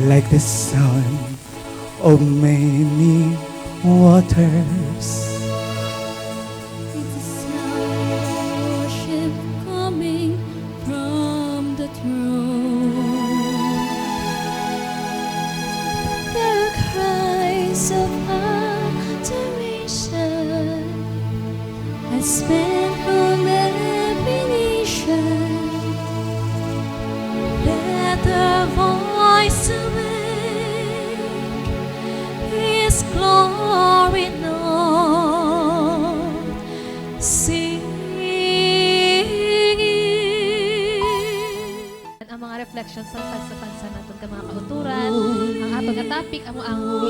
like the sound of many waters. It's the sound of worship coming from the throne. There are cries of adoration as men from every nation. Let the voice awake His glory, Lord, singing. Ang mga reflections ng pansa-pansa natin ka mga kauturan, ang atong nga topic ang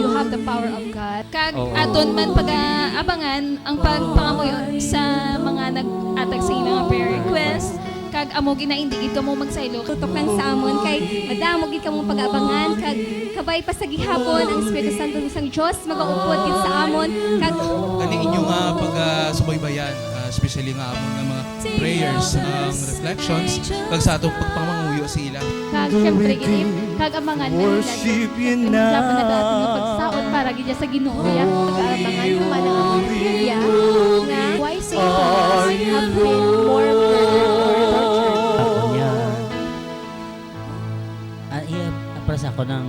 you have the power of God. Kag aton man pag-abangan ang pagpangamoy sa mga nag-atag sa ilang prayer request. Kag amo ginaindig ito mo magsaylo. Tutukan sa amon kay madamo gid kamong pag-abangan kag kabay pa sa gihapon ang Espiritu Santo ng Dios magaupod gid sa amon kag Kani inyo nga pag-subaybayan, especially nga amon nga mga prayers, reflections, kag sa atong pagpamanguyo sa ila. Kag syempre gid kag amangan na Worship you now. Dapat na dapat nga pagsaon para gid sa Ginoo ya pag-aramangan ko man ang among Biblia nga why say us have been more para sa ako ng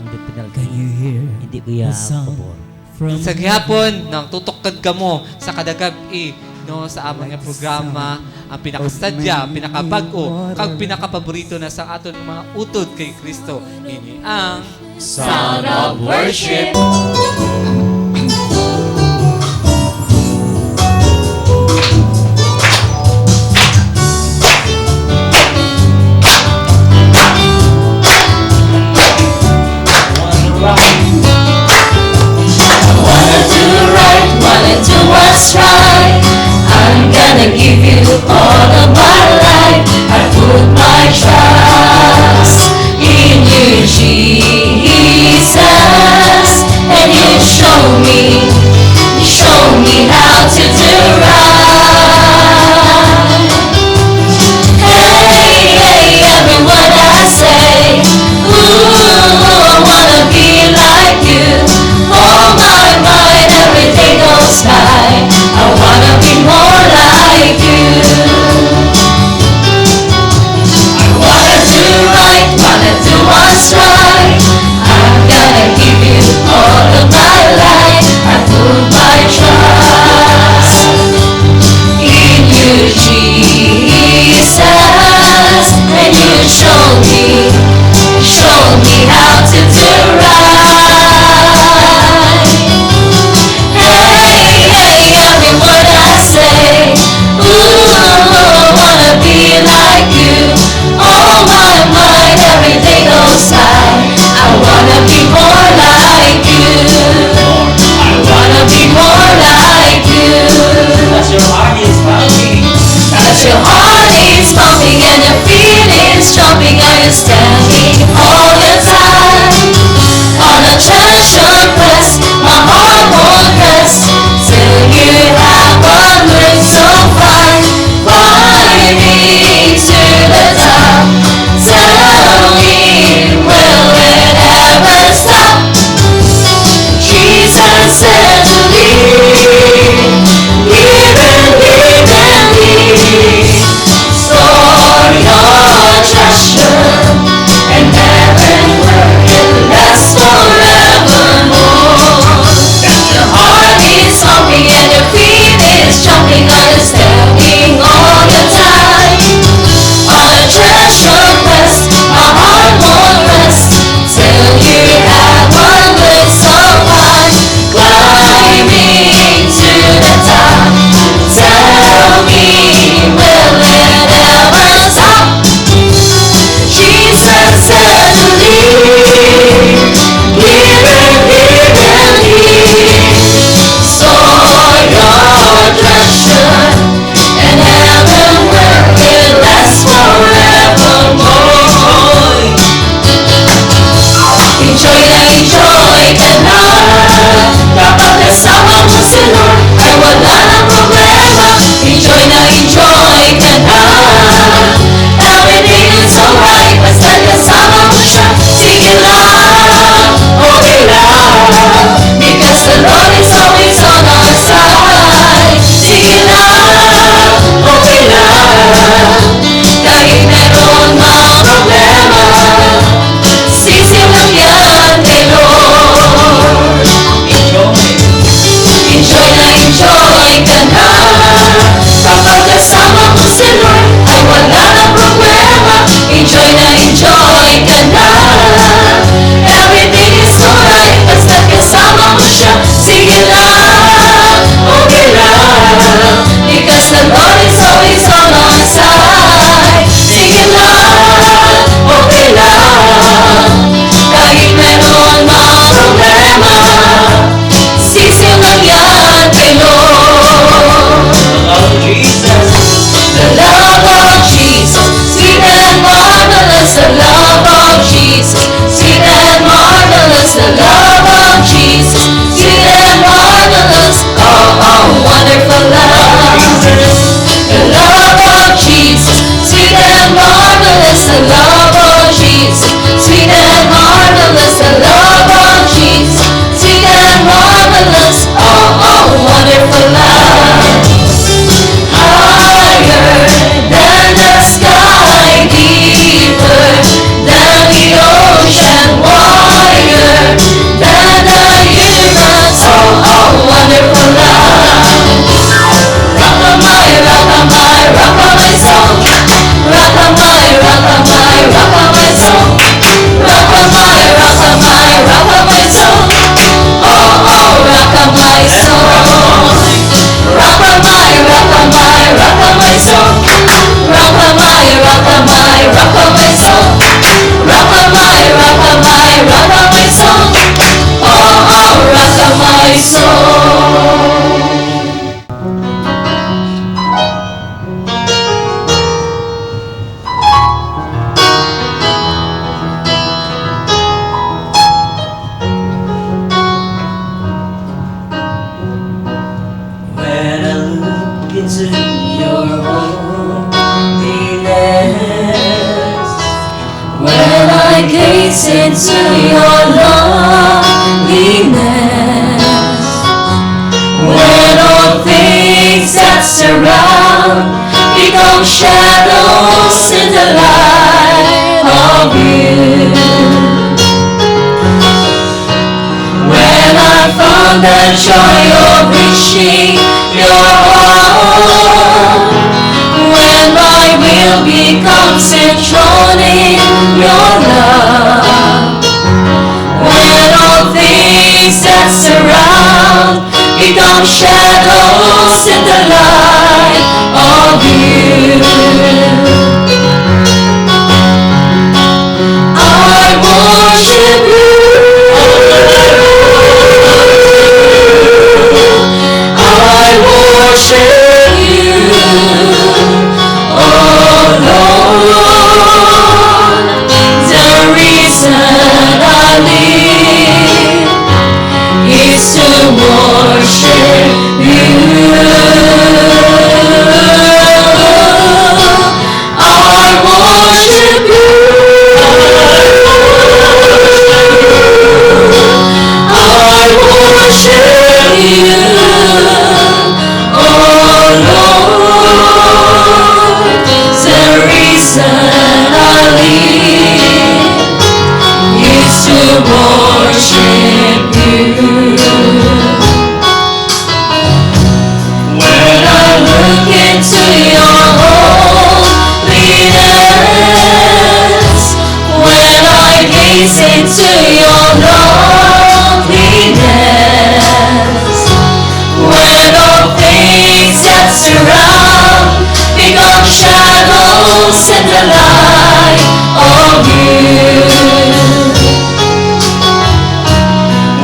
death penalty. Can you hear Hindi ko ya the sound pabor. from Sa gihapon, nang tutukad ka mo sa kadagab-i, no, sa amang nga programa, ang pinakasadya, pinakabago, kag pinakapaborito na sa aton mga utod kay Kristo. Ini ang Sound of worship. What's right? I'm gonna give you all of my life. I put my trust in you, Jesus, and you show me how to do right. Hey, hey, every word I say, ooh, I wanna be like you. Oh my, every day goes by. I wanna be more like you. gaze into your loneliness, when all things that surround become shadows in the light of you. When I found the joy of reaching your heart, when my will becomes enthroned in your love, when all things that surround become shadows in the light of you, I worship you. I worship you, oh Lord. The reason I live is to worship you. I worship you. I worship you, oh Lord. The reason I live is to worship you. When I look into your holiness, when I gaze into your loveliness, when all things that surround become shadows in the light of you,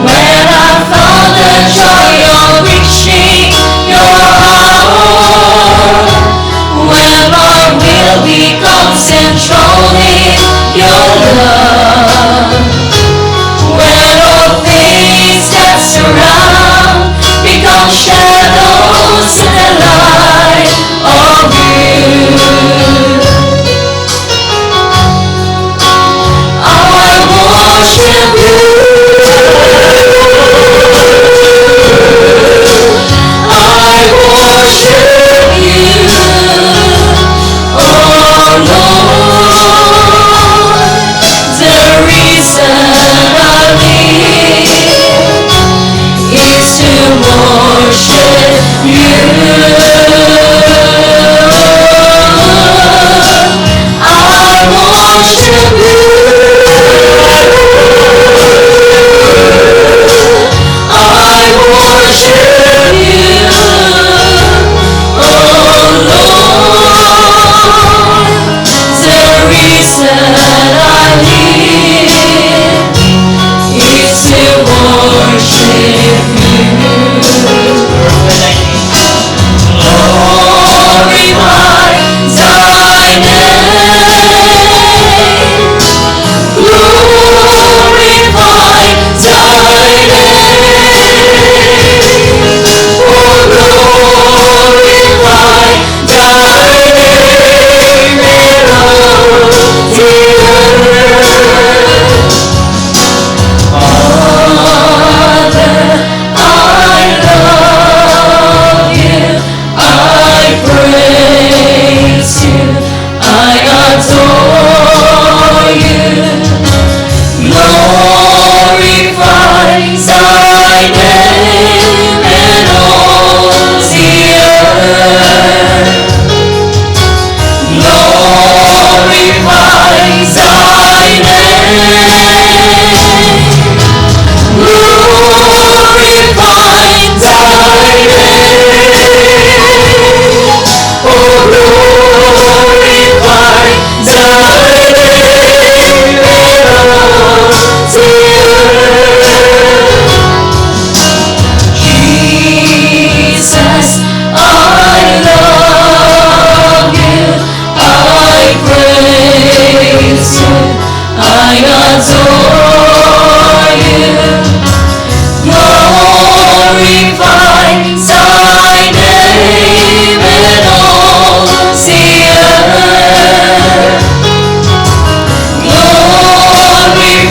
when I found the joy of reaching your heart, when my will becomes enthroned in your love, when all things that surround become shadows in the light of you, I worship you. I worship you, oh Lord. The reason I live is to worship you. I worship you. I worship you, oh Lord. The reason I live is to worship you. Glorify thy name. Glorify thy name. Oh, glorify thy name in all the earth. Father, I love you, I praise you, I adore you. Glorify thy name in all the earth. Glorify thy name. Glorify thy name. Oh, glorify thy name in all the earth. Jesus, I love you, I praise you, I adore you. Glorify thy name in all the earth. Glorify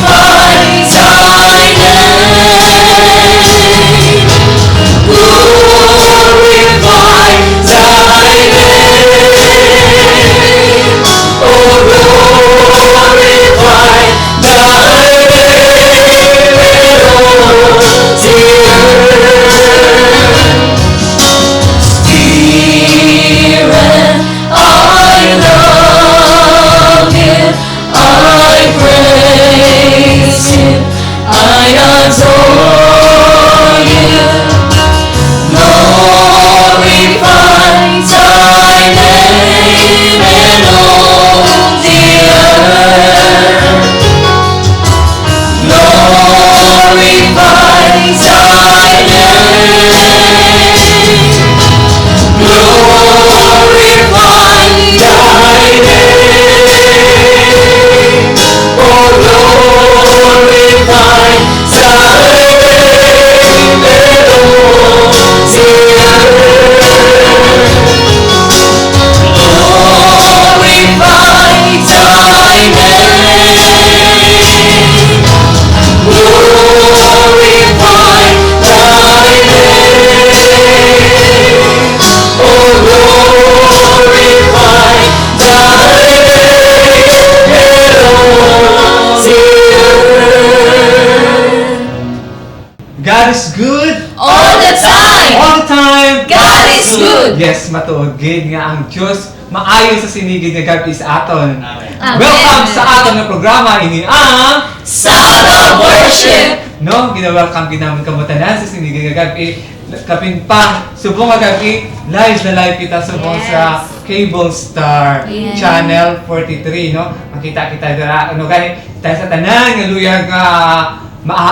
is good. Yes, matuod gid nga ang Dios maayo sa sinigid nga gabi sa aton. Amen. Welcome sa aton nga programa ini ang Sound of Worship. no, gina-welcome ginamon kamo tanan sa sinigid nga gabi. Kapin pa subong nga gabi live na live kita subong Yes. sa Cable Star Yes. Channel 43 no. Makita kita dira ano gani tayo sa tanan nga luyag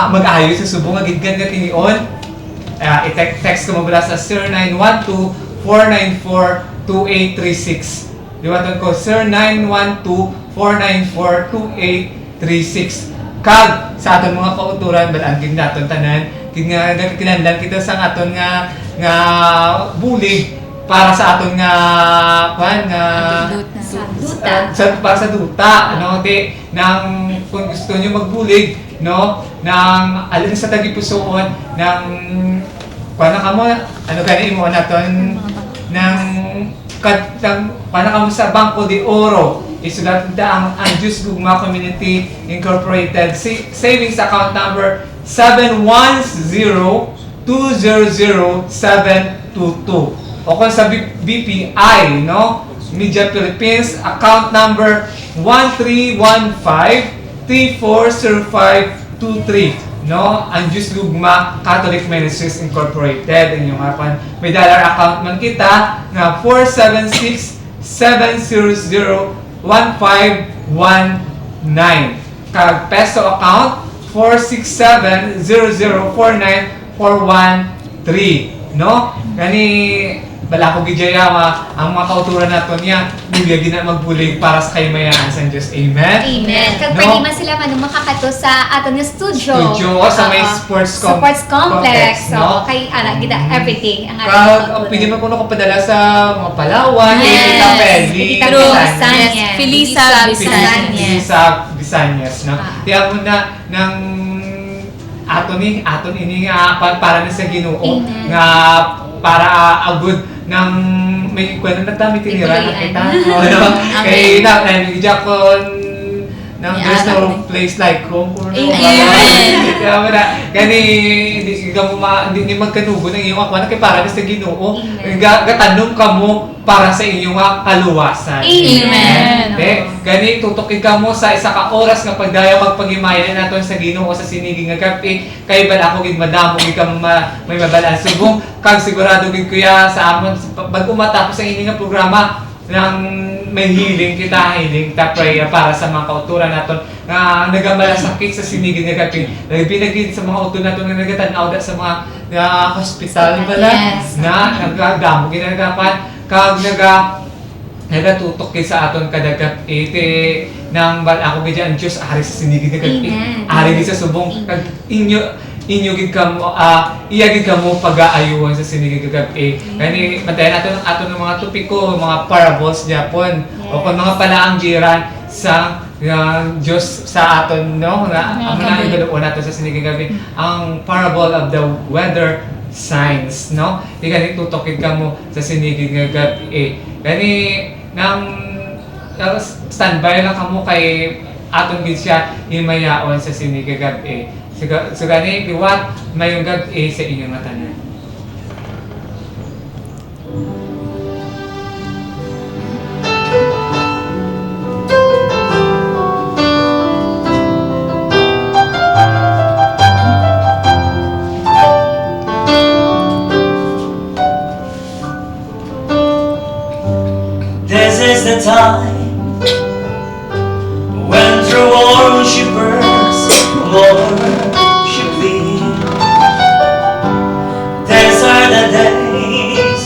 mag-ayo sa subong nga gidgan nga tinion. I-text ko mo bala sa 0912-494-2836. Liwatan ko, 0912-494-2836. Kag sa aton mga kauturan, balaan gid naton tanan, kinahanglan kita sa aton nga bulig para sa aton nga para sa duta ano di nang kung gusto niyo magbulig no nang alin sa tagipusoon nang kamo ano gani mo naton nang kamo sa Bangko de Oro isulat ang Diyos Gugma Community Incorporated savings account number 710-200-722 o kung sa BPI no Media Philippines account number 1315-340523 no ang Diyos Gugma Catholic Ministries Incorporated inyong apan may dollar account man kita na 476-700-1519 kag peso account 467-0049-413 no gani bala ko gidya ang mga kauturan nato niya buya gina magbulig para sa kaymayan sa Dios. Amen. Amen. Kag No? pwede man sila makakato sa aton nga studio. Sa may Oo. sports complex. no? Kay ana gida everything ang ating Kag kauturan. pwede man kuno kapadala sa mga Palawan, Yes. Tita Peli, Tita True. Bisanyas. Yes. Felisa Bisanyas. Sa Visayas, no? Ah. Kaya mo na ng aton ini nga para na sa Ginoo Amen. nga para agud ng may kwento na tami tinira na kita. No? Kay na jakon nang there's no place like home or no. Amen. Kaya mo na gani hindi ka mo hindi magkanugo ng iyong akwan kay para na sa Ginoo. Amen. Gatanom ka mo para sa inyong kaluwasan. Amen. Gani tutukin ka mo sa isa ka oras nga pagdaya magpagimayan naton sa Ginoo sa siniging nga gabi kay bala ako gid madamo gid ka may mabalaan subong kag sigurado gid kuya sa amon pag umatapos ang ining nga programa nang may healing kita prayer para sa mga kauturan naton nga nagamalasakit sa siniging nga gabi binagid sa mga uton naton nga nagatanaw sa mga hospital bala Yes. na nagdamo ginagapan kag nagatutok kay sa aton kadagat ite nang bal ako gid ang Dios ari sa sinigid nga Amen. ari gid sa subong kag inyo gid kamo iya gid kamo pag-aayuhan sa sinigid nga kani matayan aton ang aton mga topiko mga parables Japon o kung mga palaang giran sa Diyos sa aton no nga amo na ibaluon nato sa sinigid gabi ang parable of the weather signs no di tutokid ka mo sa sinigid nga gabi gani nang standby lang kamo kay aton gid siya himayaon sa sinigid gabi so gani liwat mayong gabi sa inyong tanan. This is the time when true worshipers worship Thee. These are the days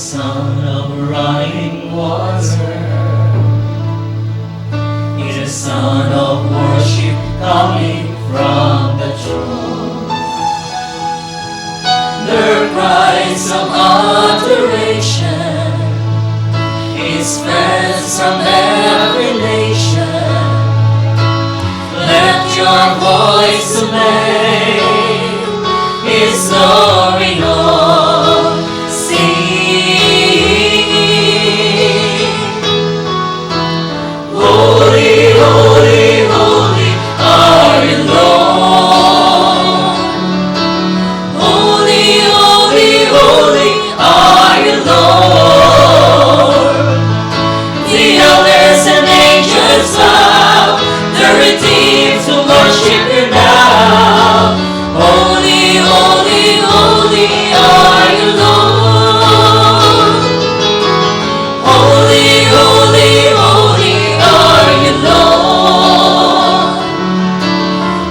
sound of running water. It's the sound of worship coming from the throne. Their cries of adoration is felt from every nation. Let your voice make His glory known, singing. Holy, holy, holy are you, Lord. Holy, holy, holy are you, Lord. The elders and angels bow, the redeemed to worship you now. Holy, holy, holy are you, Lord. Holy, holy, holy are you, Lord.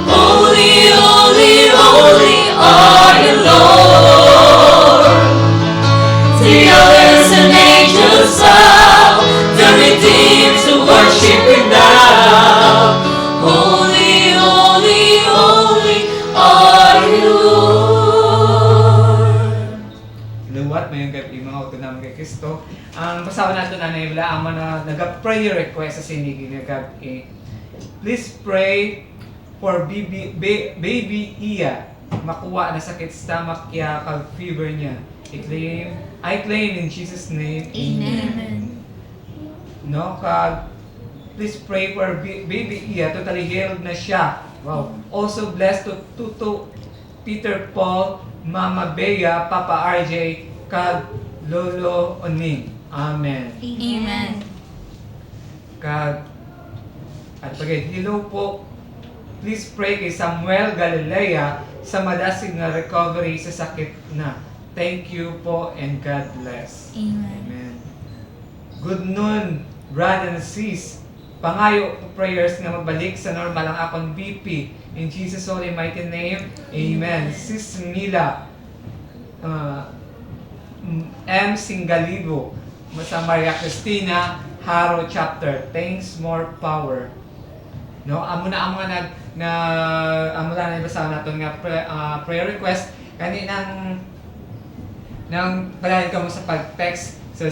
Holy, holy, holy are you, Lord. The elders and angels bow, the redeemed to worship you now. Holy, holy, holy are you, Lord. Luwat, mayong gabi, mga auto naman kay Kristo. Ang pasawa natin na wala ang mga nag-prayer request sa sinigi na gabi. Please pray for baby Iya. Makuha na sakit stomach kaya kag fever niya. I claim in Jesus' name. Amen. No, kag please pray for baby Iya, totally healed na siya. Wow. Also blessed to Tuto, Peter Paul, Mama Bea, Papa RJ, kag Lolo Oning. Amen. Amen. Kag at pagay, hello po. Please pray kay Samuel Galilea sa madasig na recovery sa sakit na. Thank you po and God bless. Amen. Amen. Good noon, brother and sis. Pangayo po prayers nga mabalik sa normal ang akong BP. In Jesus' holy mighty name, Amen. Sis Mila, M. Singalibo, sa Maria Cristina, Haro chapter. Thanks, more power. No, amo na ang mga amo na ibasa naton nga prayer request kani nang palayan ka mo sa pag-text sa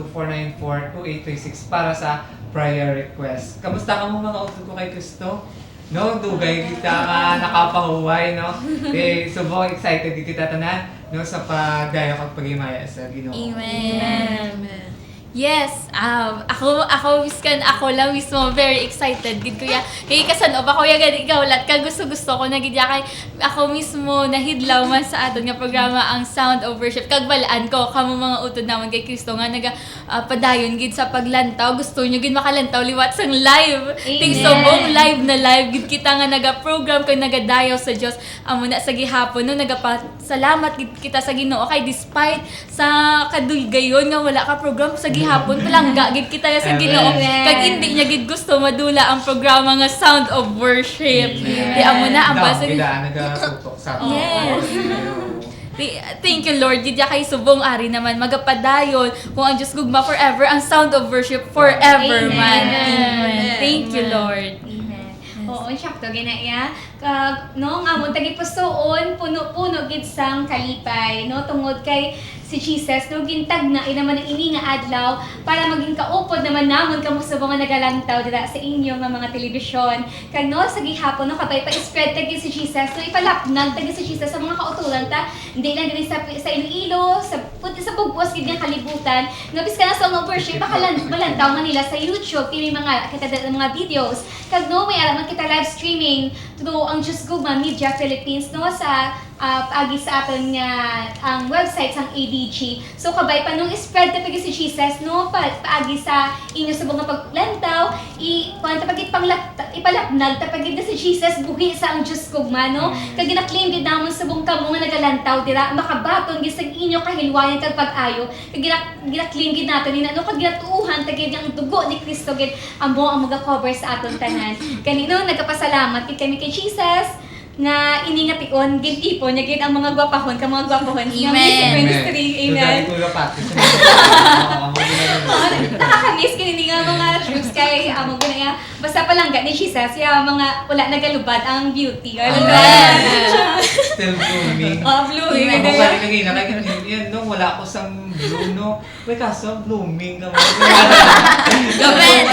0912-494-2836 para sa prayer request. Kamusta ka mo mga utod ko kay Kristo? No, dugay kita ka nakapahuway, no? Subong excited kita tanan no sa pagdayo kag paghimaya sa Ginoo. Amen. Yes, ako miskan ako lang mismo very excited gid kuya. Kay kasano ba kuya gid ikaw lat ka gusto ko na gid kay ako mismo nahidlaw man sa aton nga programa ang Sound of Worship. Kag balaan ko kamo mga utod namon kay Kristo nga naga padayon gid sa paglantaw. Gusto nyo gid makalantaw liwat sang live. Ting subong live na live gid kita nga naga-program kay nagadayaw sa Dios. Amo na sa gihapon no salamat gid kita sa Ginoo kay despite sa kadulgayon nga wala ka program sa hapon palangga gid kita sa Ginoo kag hindi niya gid gusto madula ang programa nga Sound of Worship. Di amo na ang basa nagatutok sa Yes. Thank you Lord. Gid kay subong ari naman magapadayon kung ang Dios gugma forever ang Sound of Worship forever man. Amen. Thank you Lord. Oo, sakto ginaya. Kag no nga mo tagi pusoon puno-puno gid sang kalipay no tungod kay si Jesus no gintag na naman ang ini nga adlaw para maging kaupod naman namon kamo sa mga nagalantaw dira sa inyo nga mga telebisyon. Kag no sa gihapon no kabay pa-spread tagi si Jesus no ipalapnag tagi si Jesus sa mga kauturan ta hindi lang diri sa Iloilo sa bugos gid nga kalibutan no biska na sa worship balantaw man nila sa YouTube kini mga kita mga videos kag no may alam kita live streaming to ang Just Gugma Media Philippines no sa agi sa aton nga ang website sang ADG. So kabay pa nung spread ta pagi si Jesus no paagi sa inyo sa mga paglantaw kwanta pagit ipalapnag ta pagit na si Jesus buhi sa ang Just Gugma no kag gina-claim gid namon sa buong kamo nga nagalantaw dira makabaton gid sa inyo kahilwayan kag pag-ayo kag gina-claim gid nato ni no kag ginatuuhan ta gid ang dugo ni Kristo gid amo ang maga-cover sa aton tanan. Kanino nagapasalamat gid kami kay Jesus nga ini nga tion gid tipo nya gid ang mga gwapahon ka mga gwapahon nga Amen. Miss Ministry. Amen. Nakakamiss kini nga mga troops kay amo ginaya basta palangga ni Jesus ya mga wala nagalubad ang beauty. Amen. Still blooming. Blooming. Amen. Ako pala kanina, yan no, wala ako sa blue, no? Wait, kaso, blooming ka mo. Amen.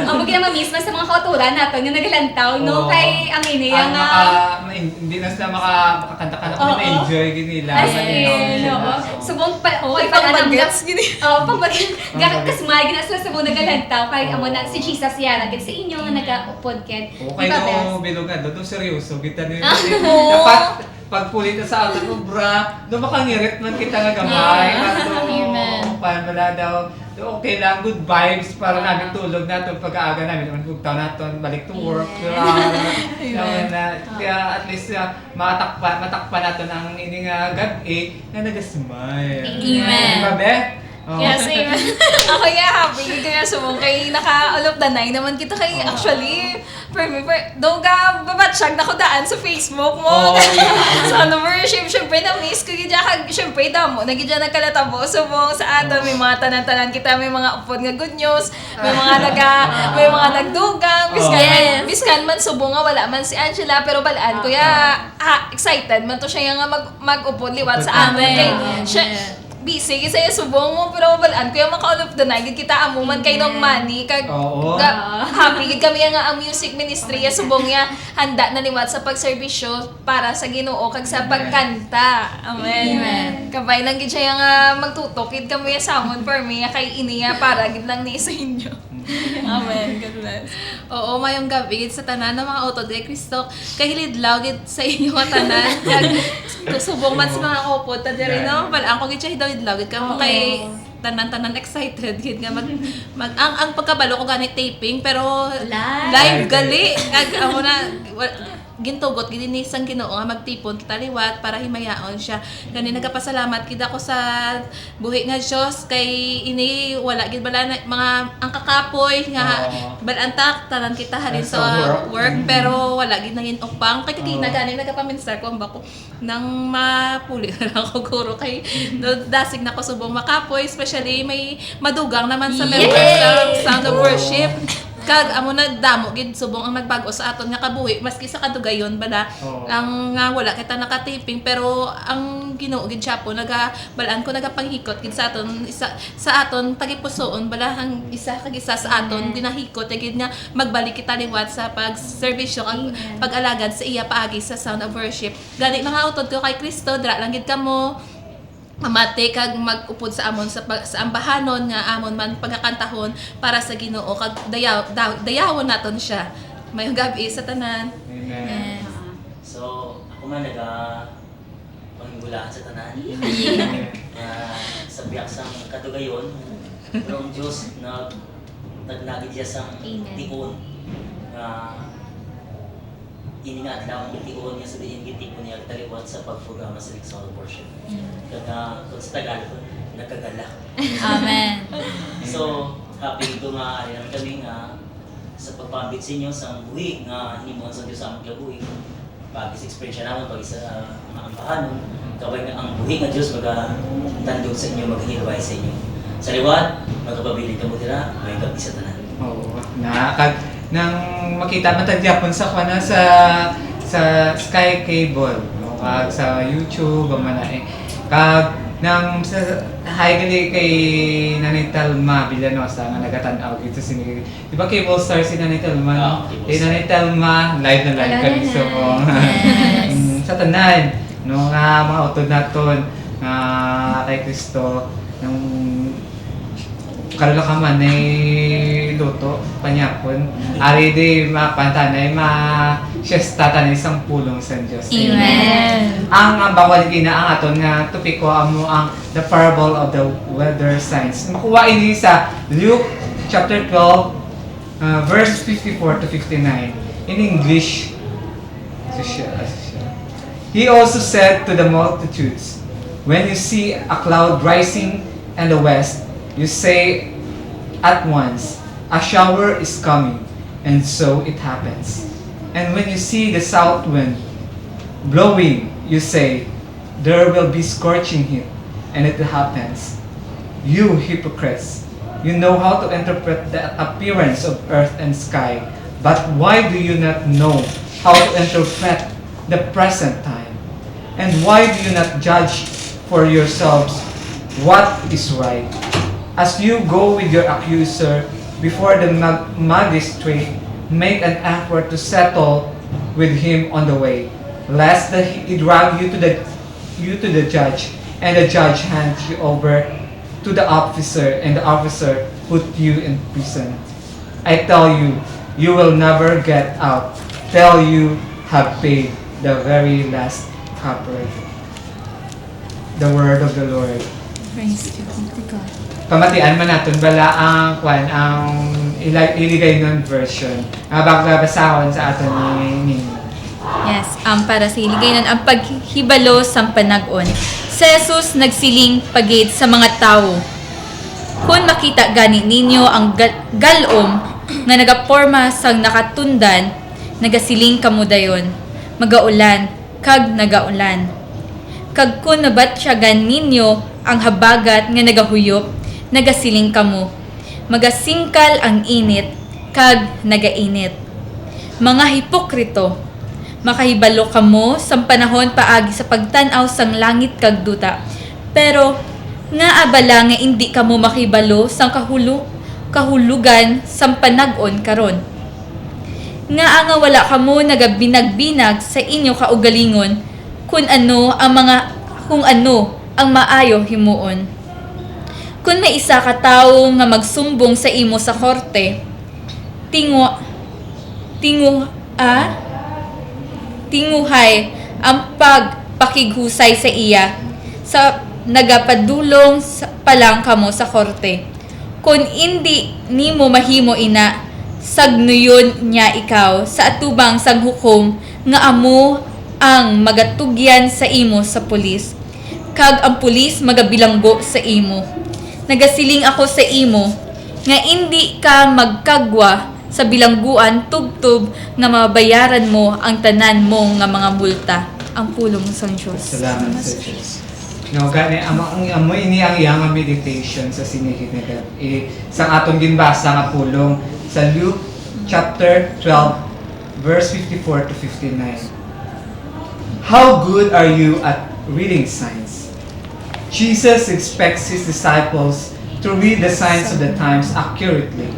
Amo ginama-miss man sa mga kauturan nato nga nagalantaw no Oo. kay ang ini Ang nga hindi na sila makakanta-kanta ko na enjoy ginila. As in, oo. Subong pa, oh, Pag-bagets, gini. pag-bagets. Kasmay, gina sila subong nagalantaw. Kay amo na, si Jesus yan, agad sa inyo nga nagka-podcast. Okay no, bilog doon seryoso. Kita nyo. Oo. Dapat, pagpulit na sa ato ko, bra, no makangirit man kita nga gamay. Amen. Paano wala daw. Okay lang, good vibes para namin tulog natin pag-aaga namin. Naman pagtaw natin, balik to work. Kaya at least matakpan natin ang ining gabi na nag-smile. Amen. Diba, Be? Oh. Yes, amen. Ako nga happy kaya sumong kay naka all of the night naman kita kay actually for me daw ga babatsyag na ko daan sa Facebook mo. Sa ano worship syempre na miss ko gidya kag syempre damo nagidya nagkalatabo sumong sa aton may mga tanan-tanan kita may mga upod nga good news, may mga nagdugang biskan man subong nga wala man si Angela pero balaan kuya excited man to siya nga mag-upod liwat sa amin kay siya busy kasi subong mo pero balaan kuya maka all of the night kita amo man kay nong money kag Oo. happy gid kami nga ang music ministry subong ya handa na liwat sa pagserbisyo para sa Ginoo kag sa pagkanta. Amen. Kabay lang gid siya nga magtutok gid kami sa amon for me kay iniya para gid lang ni sa inyo. Amen. God bless. Oo, mayong gabi gid sa tanan ng mga utod kay Kristo. Kahilidlaw gid sa inyo nga tanan. Kag subong man sa mga kopod ta diri no. Balaan ko gid siya hidlaw gid kamo kay tanan excited gid nga ang pagkabalo ko ganit taping pero live gali kag amo na gintugot gid ni sang Ginoo nga magtipon taliwat para himayaon siya. Gani nagapasalamat gid ako sa buhi nga Dios kay ini wala gid bala na, mga ang kakapoy nga balantak tanan kita halin sa work pero wala gid nangin upang kay kagina gani nagapaminister ko ang bako nang mapuli na lang ako guro kay dasig na ko subong makapoy especially may madugang naman sa members sa Sound of Worship. Kag amo nagdamo gid subong ang nagbago sa aton nga kabuhi maski sa kadugayon bala ang nga wala kita nakatiping pero ang Ginoo gid siya po nagabalaan ko nagapanghikot gid sa aton sa aton tagipusoon bala ang isa kag isa sa aton ginahikot gid nga magbalik kita liwat sa pagserbisyo kag pag-alagad sa iya paagi sa Sound of Worship. Gani mga utod ko kay Kristo dra lang gid kamo mamati kag mag-upod sa amon sa ambahanon nga amon man pagkakantahon para sa Ginoo kag dayawon naton siya. Mayong gabi sa tanan. Amen. So, ako man pangulaan sa tanan. Sa biyak sang katugayon, pero ang Diyos na nagnagid siya sa tikon ini nga adlaw ang tikon niya sa diin gitikon niya taliwat sa pagprograma sa Sound of Worship. Kaya kung sa Tagalog, nakagala. Amen. So, happy ito nga ari lang kami nga sa pagpambit sa inyo sa buhi nga himuon sa Diyos sa aming kabuhi. Pag sa experience naman, pag sa mga ambahanon, kaway nga ang buhi nga Diyos magtandog sa inyo, maghihilway sa inyo. Sa liwat, magkapabilig ka mo dira, may gabi sa tanan. Oo. Nang makita man tagyapon sa kana sa Sky Cable, no? Kag sa YouTube man na kag nang sa gali kay Nanay Talma Villanosa nga nagatan-aw dito sini. Di ba Cable Star si Nanay Talma? No? Nanay Talma live na live kami so sa tanan no nga mga utod naton nga kay Kristo nang karala ka man ay luto, panyapon. Ari di mapantanay, ma-siesta tanay isang pulong sa Diyos. Amen. Ang bawal gina ang aton nga topiko amo ang the parable of the weather signs. Makuha ini sa Luke chapter 12 verse 54 to 59 in English. He also said to the multitudes, when you see a cloud rising in the west, you say at once, a shower is coming, and so it happens. And when you see the south wind blowing, you say, there will be scorching heat, and it happens. You hypocrites, you know how to interpret the appearance of earth and sky, but why do you not know how to interpret the present time? And why do you not judge for yourselves what is right? As you go with your accuser before the magistrate, make an effort to settle with him on the way, lest that he drag you to the judge, and the judge hands you over to the officer, and the officer put you in prison. I tell you, you will never get out till you have paid the very last copper. The word of the Lord. Praise be to God. Pamatian man natin bala ang iligay ng version. Bagbabasahon sa aton ni Yes, para sa hiliganan ang paghibalo sa panag-on. Si Jesus nagsiling pagid sa mga tao. Kung makita gani ninyo ang galom nga nagaporma sang nakatundan, nagasiling kamo dayon, magaulan, kag nagaulan. Kag kung nabatsyagan ninyo ang habagat nga nagahuyop, nagasiling kamo, magasingkal ang init, kag nagainit. Mga hipokrito, makahibalo kamo sa panahon paagi sa pagtanaw sang langit kag duta. Pero nga abala nga hindi kamo makahibalo sang kahulugan sang panag-on karon. Nga nga wala kamo nagabinag-binag sa inyo kaugalingon kung ano ang maayo himuon. Kung may isa ka tawo nga magsumbong sa imo sa korte, tinguhay ang pagpakighusay sa iya sa nagapadulong pa lang kamo sa korte. Kung hindi nimo mahimo ina, sagnuyon niya ikaw sa atubang sang hukom nga amo ang magatugyan sa imo sa pulis. Kag ang pulis magabilanggo sa imo. Nagasiling ako sa imo nga hindi ka magkagwa sa bilangguan tubtub na mabayaran mo ang tanan mo nga mga multa. Ang pulong sang Diyos. Salamat sa Diyos. No, gani amo ini ang iyang meditation sa sinihinagad. Sa atong ginbasa nga pulong sa Luke chapter 12 verse 54 to 59. How good are you at reading signs? Jesus expects his disciples to read the signs of the times accurately.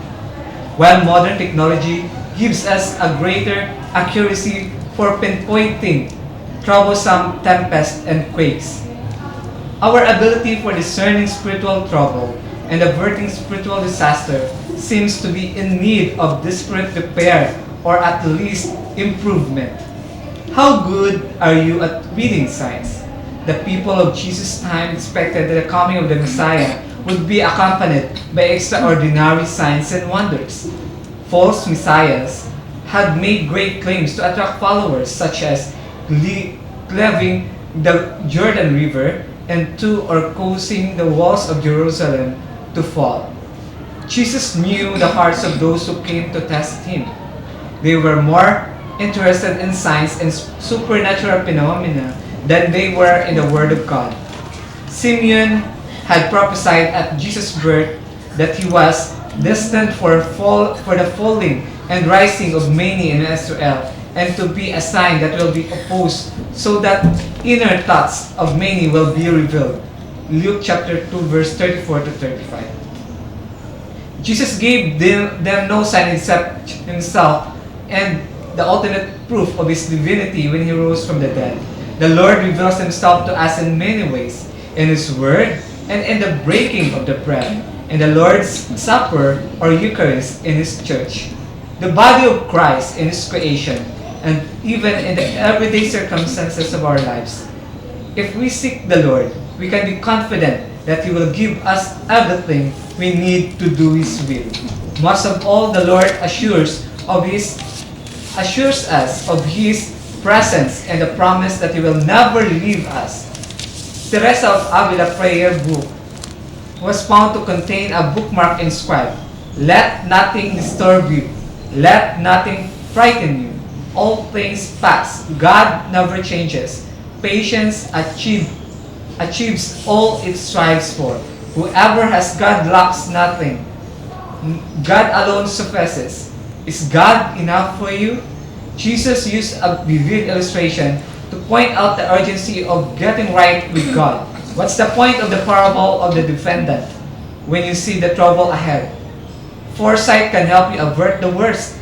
While modern technology gives us a greater accuracy for pinpointing troublesome tempests and quakes, our ability for discerning spiritual trouble and averting spiritual disaster seems to be in need of desperate repair or at least improvement. How good are you at reading signs? The people of Jesus' time expected that the coming of the Messiah would be accompanied by extraordinary signs and wonders. False messiahs had made great claims to attract followers, such as cleaving the Jordan River and causing the walls of Jerusalem to fall. Jesus knew the hearts of those who came to test him. They were more interested in signs and supernatural phenomena than they were in the Word of God. Simeon had prophesied at Jesus' birth that he was destined for the falling and rising of many in Israel, and to be a sign that will be opposed, so that inner thoughts of many will be revealed. Luke chapter 2 verse 34 to 35. Jesus gave them no sign except himself and the ultimate proof of his divinity when he rose from the dead. The Lord reveals himself to us in many ways, in his word and in the breaking of the bread, in the Lord's Supper or Eucharist in his church, the body of Christ in his creation, and even in the everyday circumstances of our lives. If we seek the Lord, we can be confident that he will give us everything we need to do his will. Most of all, the Lord assures us of his presence and the promise that he will never leave us. Teresa of Avila prayer book was found to contain a bookmark inscribed, "Let nothing disturb you, let nothing frighten you, all things pass. God never changes. Patience achieves all it strives for. Whoever has God lacks nothing. God alone suffices. Is God enough for you? Jesus used a vivid illustration to point out the urgency of getting right with God. What's the point of the parable of the defendant when you see the trouble ahead? Foresight can help you avert the worst.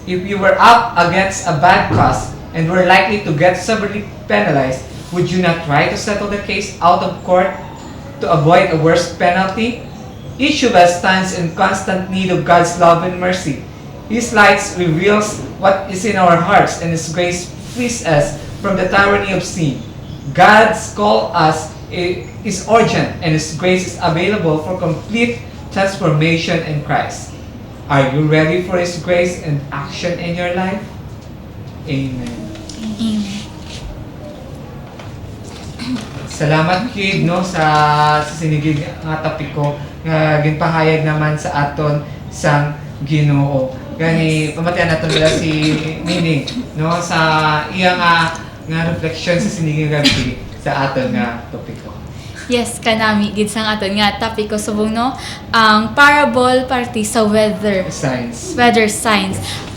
If you were up against a bad cause and were likely to get severely penalized, would you not try to settle the case out of court to avoid a worse penalty? Each of us stands in constant need of God's love and mercy. His light reveals what is in our hearts, and His grace frees us from the tyranny of sin. God's call us is urgent, and His grace is available for complete transformation in Christ. Are you ready for His grace and action in your life? Amen. Salamat kid no sa sinigig nga topiko nga ginpahayag naman sa aton sang Ginoo. Gani pamatian naton nila si Nining no sa iya nga reflection sa sinigig gabi sa aton nga topiko. Yes, kanami gid sang aton nga topic ko subong no ang parable party sa weather signs.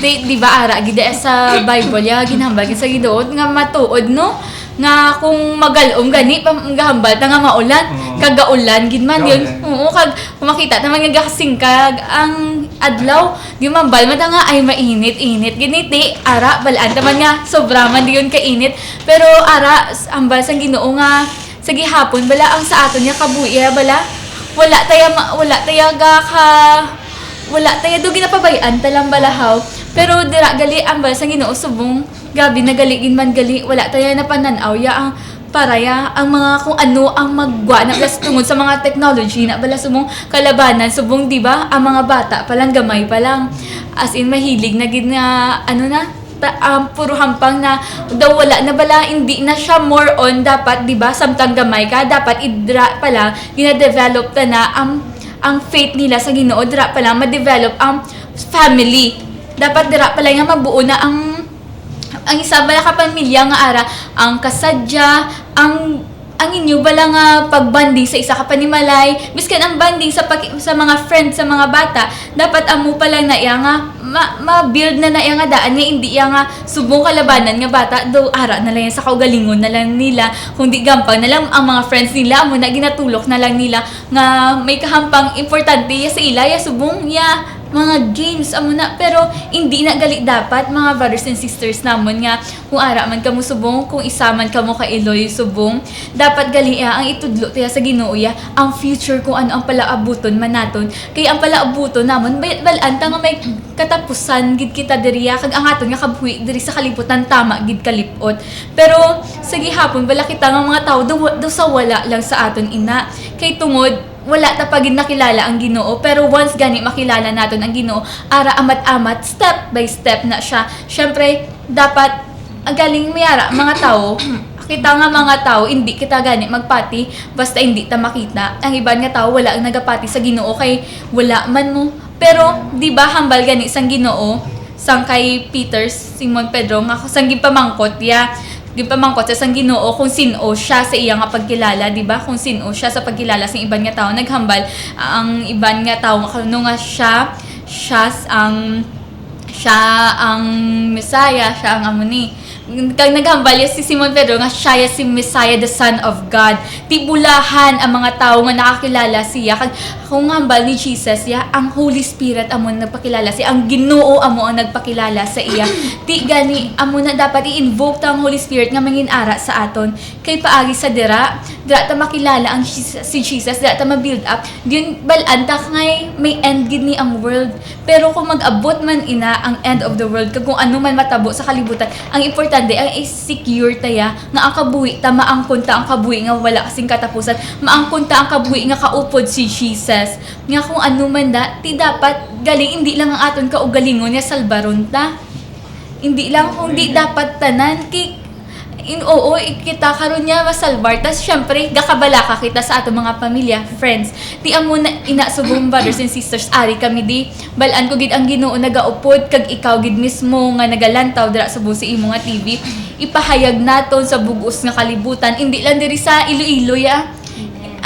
Di ba ara gid sa Bible ya ginhambal gid sa Ginoo nga matuod no nga kung magalom gani gahambal ta nga maulan kagaulan gid man yun. Oo, kag makita ta man nga kasingkag ang adlaw di mambal man ta nga ay mainit giniti ara balaan ta man nga sobra man di yun kainit pero ara ambal sang Ginoo nga sa gihapon bala ang sa aton nga kabuya bala wala tayo do ginapabayaan talang balahaw pero dira gali ambal sang Ginoo subong gabi nagaligin man gali wala tayo na pananaw ya ang paraya ang mga kung ano ang magwa na bala tungod sa mga technology na bala subong kalabanan subong di ba ang mga bata palang gamay palang as in mahilig na gid nga ano na puro hampang na daw wala na bala hindi na siya more on dapat di ba samtang gamay ka dapat idra pala gina-develop ta na ang faith nila sa Ginoo dira pala ma-develop ang family dapat dira pala nga mabuo na ang isa bala ka pamilya nga ara ang kasadya ang inyo bala nga pagbanding sa isa ka panimalay biskan ang banding sa mga friends sa mga bata dapat amo pala na iya nga ma-build na iya nga daan nga hindi iya nga subong kalabanan nga bata do ara na lang sa kaugalingon na lang nila kundi gampang na lang ang mga friends nila amo na ginatulok na lang nila nga may kahampang importante ya sa ila ya subong ya mga games amo na pero hindi na gali dapat mga brothers and sisters namon nga kung ara man kamo subong kung isa man kamo ka Eloy subong dapat gali ang itudlo tiya sa Ginoo ya ang future kung ano ang palaabuton man naton kay ang palaabuton namon balaan ta nga may katapusan gid kita diriya kag ang aton nga kabuhi diri sa kalibutan tama gid kalipot pero sa gihapon bala kita nga mga tao do sa wala lang sa aton ina kay tungod wala ta pagid nakilala ang Ginoo pero once gani makilala naton ang Ginoo ara amat-amat step by step na siya syempre dapat galing mayara mga tao kita nga mga tao hindi kita gani magpati basta hindi ta makita ang iban nga tao wala ang nagapati sa Ginoo kay wala man mo pero di ba hambal gani sang Ginoo sang kay Peter Simon Pedro nga sang gipamangkot ya gipamangkot sa sang Ginoo kung sino siya sa iya nga pagkilala di ba kung sino siya sa pagkilala sa iban nga tao naghambal ang iban nga tao nga nga siya ang Messiah siya ang amuni kag naghambal si Simon Pedro nga siya si Messiah the Son of God tibulahan ang mga tao nga nakakilala siya kag kung hambal ni Jesus ya ang Holy Spirit amo nagpakilala siya ang Ginoo amo ang nagpakilala sa iya ti gani amo na dapat i-invoke ta ang Holy Spirit nga mangin-ara sa aton kay paagi sa dira ta makilala ang si Jesus dira ta ma-build up diyon balan ta ngay may end gid ni ang world pero kung mag-abot man ina ang end of the world kag kung ano man matabo sa kalibutan ang importante ang secure taya nga ang kabuhi ta maangkon ta ang kabuhi nga wala kasing katapusan maangkon ta ang kabuhi nga kaupod si Jesus nga kung ano man da ti dapat galing hindi lang ang aton kaugalingon nga salbaron ta hindi lang kung di dapat tanan kay oo, kita karon niya masalbar. Tas syempre, gakabala ka kita sa atong mga pamilya, friends. Di amo na inasubong brothers and sisters, ari kami di. Balaan ko gid ang Ginoo nagaupod kag ikaw gid mismo nga nagalantaw dira sa busi imo nga TV. Ipahayag naton sa bugos nga kalibutan, hindi lang diri sa Iloilo ya.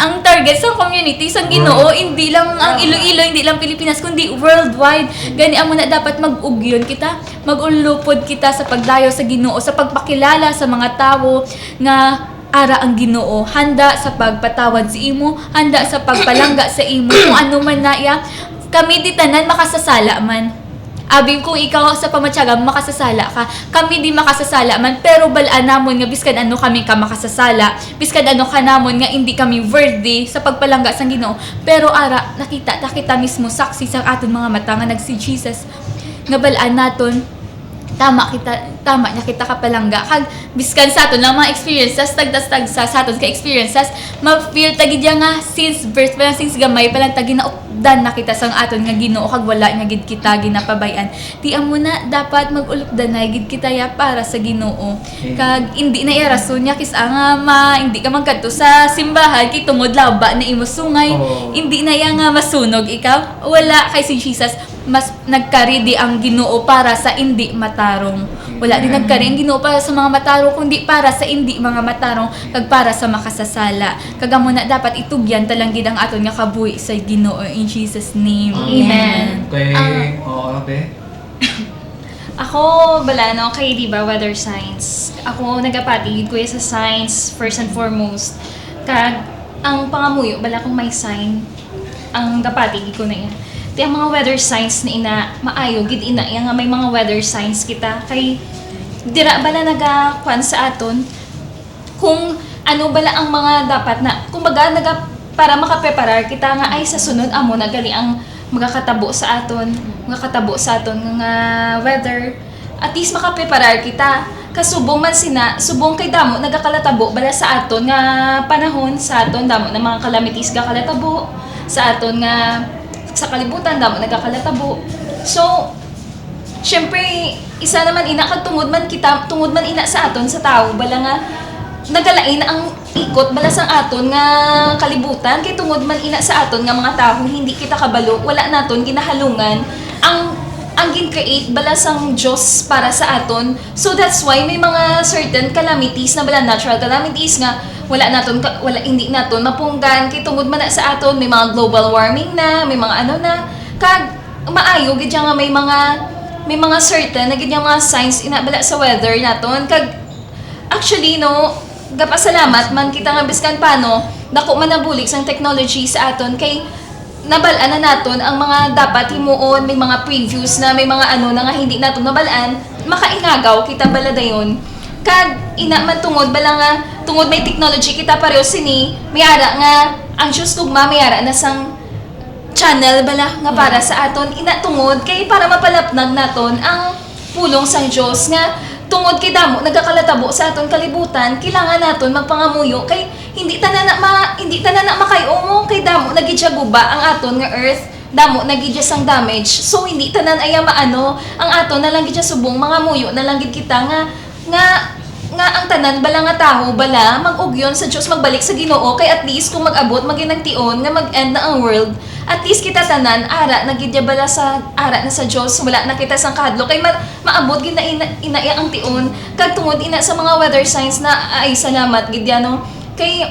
Ang target sa community sa Ginoo hindi lang ang Iloilo, hindi lang Pilipinas kundi worldwide. Gani amo na dapat mag-ugyon kita, mag-ulupod kita sa pagdayo sa Ginoo, sa pagpakilala sa mga tawo nga ara ang Ginoo, handa sa pagpatawad sa imo, handa sa pagpalangga sa imo kung ano man na ya. Kami di tanan makasasala man. Abi kung ikaw sa pamatyaga makasasala ka, kami di makasasala man, pero balaan namon nga biskan ano kami ka makasasala, biskan ano ka namon nga hindi kami worthy sa pagpalangga sa Ginoo, pero ara nakita mismo saksi sa aton mga mata nga nagsi Jesus nga balaan naton tama niya kita kapalangga kag biskan sa aton lang mga experiences tagdas-tag sa aton ka experiences ma-feel tagid nga since birth pa lang, since gamay pa lang tagi na updan na kita sang aton nga Ginoo kag wala nga gid kita ginapabayan. Di amo na dapat mag-ulupdan na gid kita ya para sa Ginoo. Kag hindi na irason niya kis nga hindi ka magkadto sa simbahan kay tungod laba na imo sungay. Hindi na ya nga masunog ikaw. Wala kay si Jesus mas nagkaridi ang Ginoo para sa hindi matarong. Wala din nagkari ang Ginoo para sa mga matarong kundi para sa hindi mga matarong kag para sa makasasala. Kagamo na dapat itugyan talang gid ang aton nga kabuhi sa Ginoo in Jesus name. Amen. Kay, be? Ako, balano, kay diba, weather science. Ako, nagapatigid ko sa science, first and foremost. Kag, ang pangamuyo, bala kong may sign, ang gapatigid ko na yan. Di ang mga weather signs na ina, maayo, gid ina, yan nga may mga weather signs kita. Kay, dira bala nagakuan sa aton, kung ano bala ang mga dapat na, kumbaga, para makapreparar kita nga, ay sa sunod, amo na gali ang magkakatabo sa aton nga weather, at least makapreparar kita kasubong man subong kay damo nagakalatabo bala sa aton nga panahon, sa aton damo na mga calamities gakalatabo sa aton nga sa kalibutan damo nagakalatabo. So syempre isa naman ina kag tungod man ina sa aton sa tao bala nga nagalain ang ikot bala sang aton nga kalibutan kay tungod man ina sa aton nga mga tawo hindi kita kabalo, wala naton ginahalungan ang gin-create bala sang Diyos para sa aton. So that's why may mga certain calamities na bala natural calamities nga hindi naton mapunggan kay tungod man na sa aton may mga global warming na, may mga ano na kag maayo gid nga may mga certain na gid mga signs ina bala sa weather naton kag actually no gapasalamat man kita nga biskan paano dako man nabulig sang technology sa aton kay nabalaan na naton ang mga dapat himuon, may mga previews na may mga ano na nga hindi naton nabalaan, makaingagaw kita bala dayon. Kag ina man tungod bala nga tungod may technology kita pareho sini may ara nga ang Diyos kugma may ara na sang channel bala nga para sa aton ina tungod kay para mapalapnag naton ang pulong sang Diyos nga tungod kay damo nagakalatabo sa aton kalibutan kailangan naton magpangamuyo kay hindi tanan na makayo kay damo nagidya guba ang aton nga earth damo nagidya sang damage so hindi tanan aya maano ang aton na lang gidya subong mga muyo na lang gid kita nga ang tanan bala nga tawo bala mag-ugyon sa Dios magbalik sa Ginoo kay at least kung mag-abot maginagtion nga mag-end na ang world at least kita tanan ara nagidya bala sa ara na sa Dios wala na kita sang kahadlo kay maabot gid na ina ang tion kag tungod ina sa mga weather signs na ay salamat gid no kay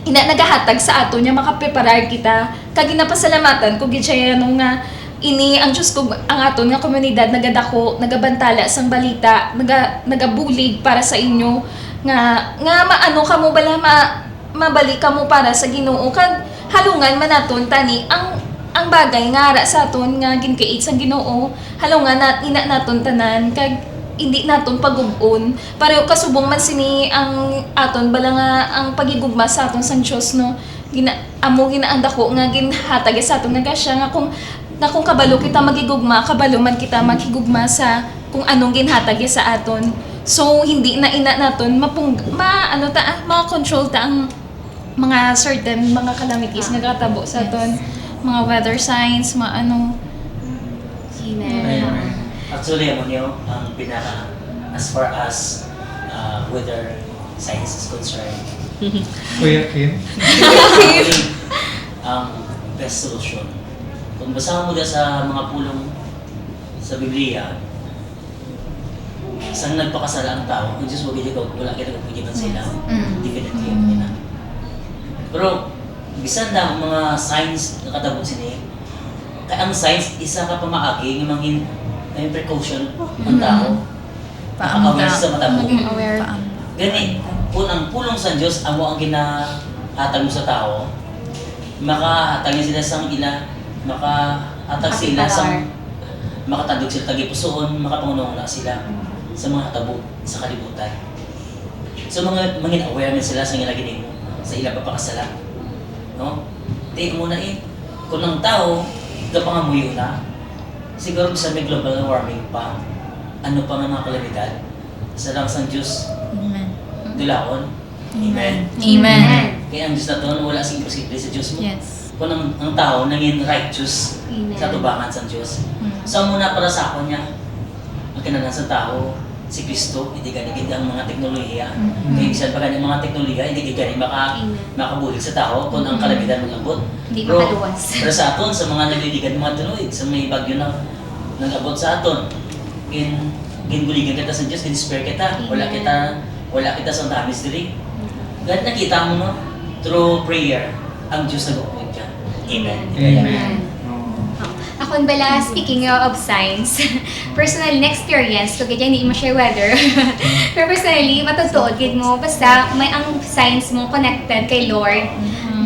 ina nagahatag sa aton nya makapreparar kita kag ginapasalamatan ko gid siya nga ini ang Diyos ko ang aton nga komunidad nagadako nagabantala sang balita nagabulig para sa inyo nga maano kamo bala mabalik kamo para sa Ginoo kag halungan man naton tani ang bagay nga ara sa aton nga gin-create sang Ginoo halungan ina naton tanan kag hindi naton pagub-on pareho kasubong man sini ang aton bala nga ang pagigugma sa aton sang Dios no ginaanda ko nga ginhatag sa aton nga gasya nga kung kabalo kita magigugma kabalo man kita maghigugma sa kung anong ginhatag sa aton so hindi na ina naton ma-control ta ang mga certain mga calamities nga katabo sa aton mga weather signs mga ano. Actually, ang pinaka as far as whether science is concerned. Kuya Kim? Ang best solution. Kung basahan mo dyan sa mga pulong sa Biblia, isang nagpakasala ang tao, ang Diyos wag ikaw, wala ka nagpagitan sila, hindi ka nagkiyam nila. Pero, bisan na ang mga science na katabot sini, kaya ang science, isa ka pa maagi, ng mga may precaution ang tao. Aware sa matabo. Aware. Gani, ang pulong sa Diyos, amo ang ginahatag mo sa tao, makahatag sila sa ila, makahatag sila sa makatandog sila tagipusoon, makapangunong na sila sa mga hatabo sa kalibutan. So mga awareness sila sa nilagin mo sa ila papakasala. No? Take mo na kung ang tao, kapangamuyo na, siguro sa may global warming pa, ano pa nga mga kalamidad, sa lang sa Diyos, dulaon. Amen. Amen. Kaya ang Diyos na doon, wala sing imposible sa Diyos mo. Yes. Kung ang tao naging righteous sa tubangan sa Diyos. So muna para sa ako niya, ang kinanan sa tao, si Kristo, hindi ganigid ang mga teknolohiya. Kaya bisan pa ganyan mga teknolohiya, hindi ganyan makabulig sa tao kung ang kalamitan mag-abot. Hindi makaluwas. Pero sa aton, sa mga nagliligan mga tunoy, sa may bagyo na nag-abot sa aton, ginbuligan kita sa Diyos, ginspare kita, wala kita sa damage diri. Ganit nakita mo no, through prayer, ang Diyos nag-upod ka. Amen. Amen. Ako bala, speaking of science, personal experience, so ganyan hindi mo share weather. Pero personally, matutuod gid mo, basta may ang science mo connected kay Lord.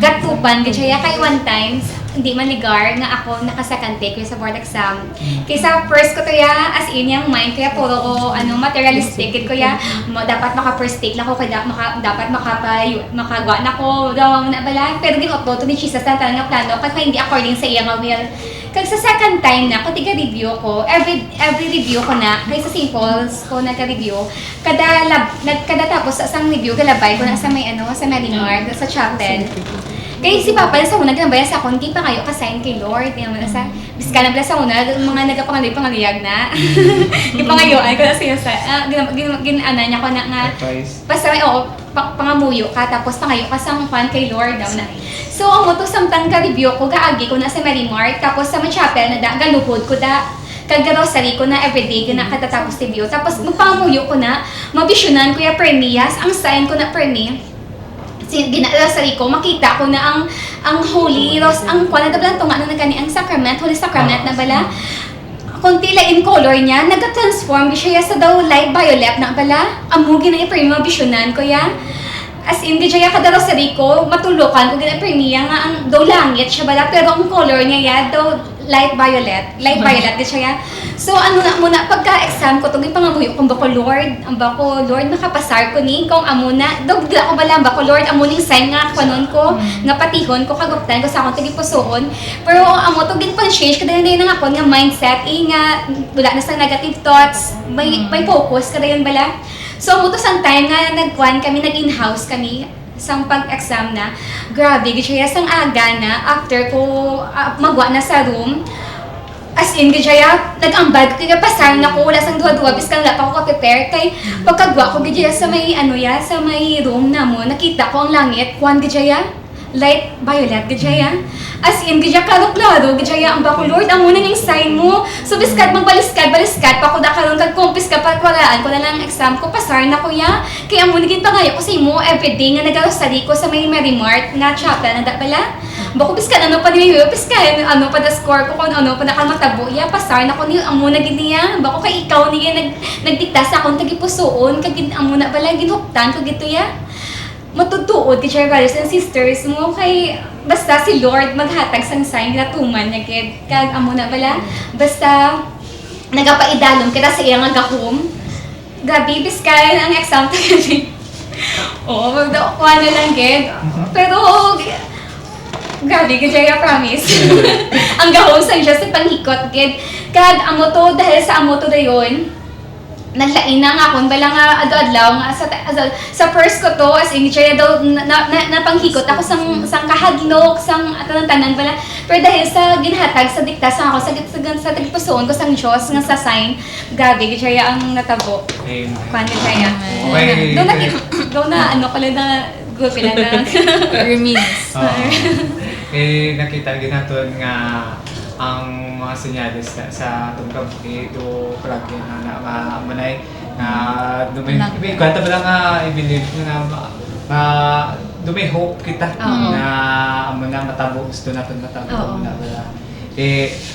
Gatupan, kaya kay one time, hindi maligar nga ako nakasakante ko sa board exam. Kaysa first ko to ya, as in yung mind, kaya puro ko materialistic, ko ya, dapat maka-first take lang ko, kaya dapat makagawa na ko, daw na bala. Pero ginoto to ni Jesus na talagang plano, kasi hindi according sa iyang will. Kag sa second time na, kung tiga-review ko, every review ko na, kaysa samples ko nagka-review, kada tapos sa isang review, galabay ko na sa may sa Marimar, sa chapel. Kaya si Papa sa una, ginabaya sa akong, hindi pa kayo kasign kay Lord. Yan mo na sa, biska na pala sa una, mga nagkapangalay-pangaliyag na. Ipangayuan ko na siya sa, ginaana niya ko na nga, basta pangamuyo ka, tapos pangayo ka sa fan kay Lord. Na. So, ang mo to samtang ka-review ko, gaagi ko na sa Marimar, tapos sa chapel na galuhod ko kag-rosary ko na everyday, na katatapos review. Tapos, magpangamuyo ko na, mabisyonan ko yung premias, ang sign ko na premi, ginarosary ko, makita ko na ang Holy Rose, ang kuwan na dabalang tunga na nagkani, ang sacrament, Holy Sacrament na bala, konti lang in color niya, nag-transform siya sa daw light violet na bala, amugi na i-premi mabisyonan ko ya. As in, di siya kada rosary ko, matulukan ko gina-premi nga ang daw langit siya bala, pero ang color niya ya, daw light violet di siya. So ano na muna pagka-exam ko tugay pangamuyo kung bako Lord, ang bako Lord nakapasar ko ni kung amo na dog dila ko bala bako Lord amo ning sign nga kanon ko nga patihon ko kaguptan ko sa akong tigipusoon. Pero amo to gid pan-change kada yun nga ako nga mindset nga wala na sa negative thoughts, may focus kada yun bala. So amo to sang time nga nagkuan kami nag-in-house kami sang pag-exam na, grabe, gaya sang aga na, after ko magwa na sa room, as in, gaya, nag-ambag, kaya pasar na ko, wala sang duwa-duwa, bis kang pa ko ka-prepare, kay pagkagwa ko, gaya sa may, sa may room na mo, nakita ko ang langit, kuwan, gaya, light violet, gaya, as in, gaya, klaro-klaro, gaya, ang bako, Lord, ang muna yung sign mo, so biskad, baliskad, pa ko da karon kag-compis ka, pagwaraan ko na lang exam ko, pasar na ko ya, kaya ang muna gin pangayo ko sa imo, everyday nga nag-rosary ko sa may Marimart, nga chapel, na da pala, bako biskad, ano pa niliyo, biskad, ano pa da score ko, kung ano pa nakamatabo, ya, pasar na ko niyo, ang muna gin niya, bako kay ikaw niya, nagdikta sa akong tagipusoon, kag ang muna pala, ginhuptan ko gito ya, matutuod, teacher brothers and sisters mo kay basta si Lord maghatag sang sign ginatuman niya kag amo na bala basta nagapaidalom kita sa iyang gahom gabi biskay ang exam tagay magdaok ko na lang gid pero grabe gid I promise ang gahom sa Diyos sa panghikot gid kag amo to dahil sa amo to dayon naglain na nga kung bala nga adlaw nga sa purse ko to as in siya daw napanghikot ako sang kahadlok sang tanan bala pero dahil sa ginhatag sa diktas ako sa tagpusoon ko sang Dios nga sa sign gabi siya ang natabo Amen. paano siya Okay. do na ano pala na go pila na Remains. Nakita ginaton nga ang mga senyales sa atong kabuhi do palagi na manay na dumay kwenta ba lang nga i-believe na dumay hope kita na amo na matabo gusto naton matabo na wala